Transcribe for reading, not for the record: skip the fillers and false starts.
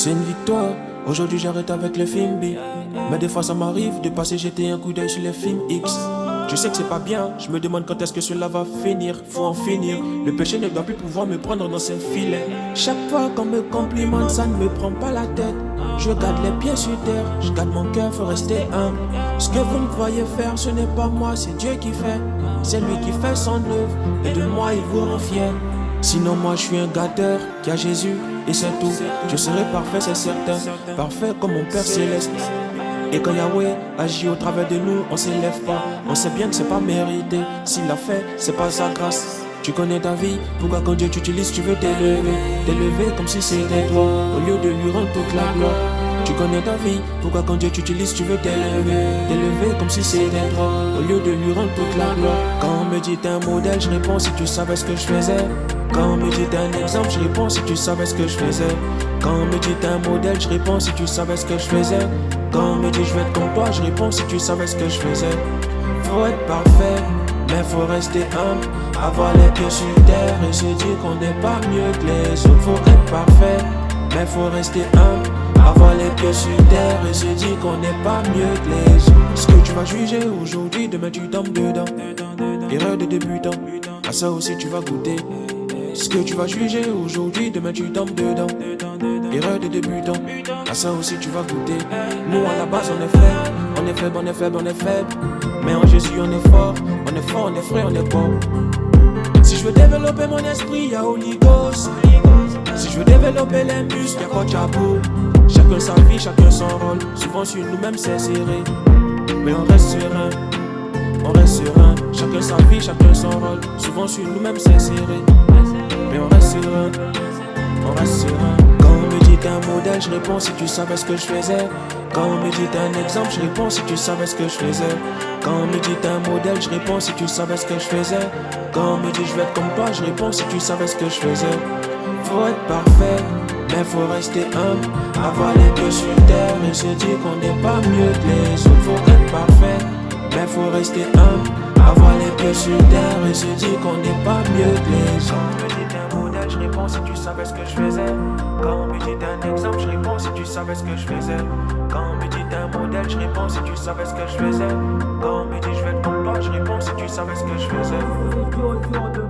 C'est une victoire, aujourd'hui j'arrête avec les films B. Mais des fois ça m'arrive de passer jeter un coup d'œil sur les films X. Je sais que c'est pas bien, je me demande quand est-ce que cela va finir. Faut en finir, le péché ne doit plus pouvoir me prendre dans ses filets. Chaque fois qu'on me complimente, ça ne me prend pas la tête. Je garde les pieds sur terre, je garde mon cœur, faut rester humble. Ce que vous me voyez faire, ce n'est pas moi, c'est Dieu qui fait. C'est lui qui fait son œuvre, et de moi il vous rend fier. Sinon moi je suis un gâteur qui a Jésus et c'est tout. Je serai parfait, c'est certain, parfait comme mon Père Céleste. Et quand Yahweh agit au travers de nous, on s'élève pas. On sait bien que c'est pas mérité. S'il l'a fait, c'est pas sa grâce. Tu connais ta vie, pourquoi quand Dieu t'utilise, tu veux t'élever. T'élever comme si c'était toi, au lieu de lui rendre toute la gloire. Tu connais ta vie, pourquoi quand Dieu t'utilise, tu veux t'élever. T'élever comme si c'était toi, au lieu de lui rendre toute la gloire. Quand on me dit t'es un modèle, je réponds si tu savais ce que je faisais. Quand on me dit t'es un exemple, je réponds si tu savais ce que je faisais. Quand on me dit t'es un modèle, je réponds si tu savais ce que je faisais. Quand on me dit je vais être comme toi, je réponds si tu savais ce que je faisais. Faut être parfait, mais faut rester humble. Avoir les pieds sur terre et se dire qu'on n'est pas mieux que les autres. Faut être parfait, mais faut rester humble. Avoir les pieds sur terre et se dire qu'on n'est pas mieux que les autres. Ce que tu vas juger aujourd'hui, demain tu tombes dedans. Erreur de débutant, à ça aussi tu vas goûter. Ce que tu vas juger aujourd'hui, demain tu tombes dedans. Erreur de débutant, à ça aussi tu vas goûter. Nous à la base on est faible, on est faible, on est faible, on est faible. Mais en Jésus on est fort, on est fort, on est frais, on est bon. Si je veux développer mon esprit, y'a Holy Ghost. Si je veux développer les muscles, y'a Coach Abou. Chacun sa vie, chacun son rôle. Souvent sur nous-mêmes c'est serré, mais on reste serein. On reste serein, chacun sa vie, chacun son rôle. Souvent sur nous-mêmes c'est serré, mais on reste serein. On reste serein. Quand on me dit t'es un modèle, je réponds si tu savais ce que je faisais. Quand on me dit t'es un exemple, je réponds si tu savais ce que je faisais. Quand on me dit t'es un modèle, je réponds si tu savais ce que je faisais. Quand on me dit je vais être comme toi, je réponds si tu savais ce que je faisais. Faut être parfait, mais faut rester humble. Avoir les pieds sur terre et se dire qu'on n'est pas mieux que les autres. Faut être parfait, mais faut rester humble. Avoir les pieds sur terre et se dire qu'on n'est pas mieux que les autres. Quand on me dit t'es un modèle, je réponds si tu savais ce que je faisais. Quand on me dit t'es un exemple, je réponds si tu savais ce que je faisais. Quand on me dit t'es un modèle, je réponds si tu savais ce que je faisais. Quand on me dit je vais être comme toi, je réponds si tu savais ce que je faisais.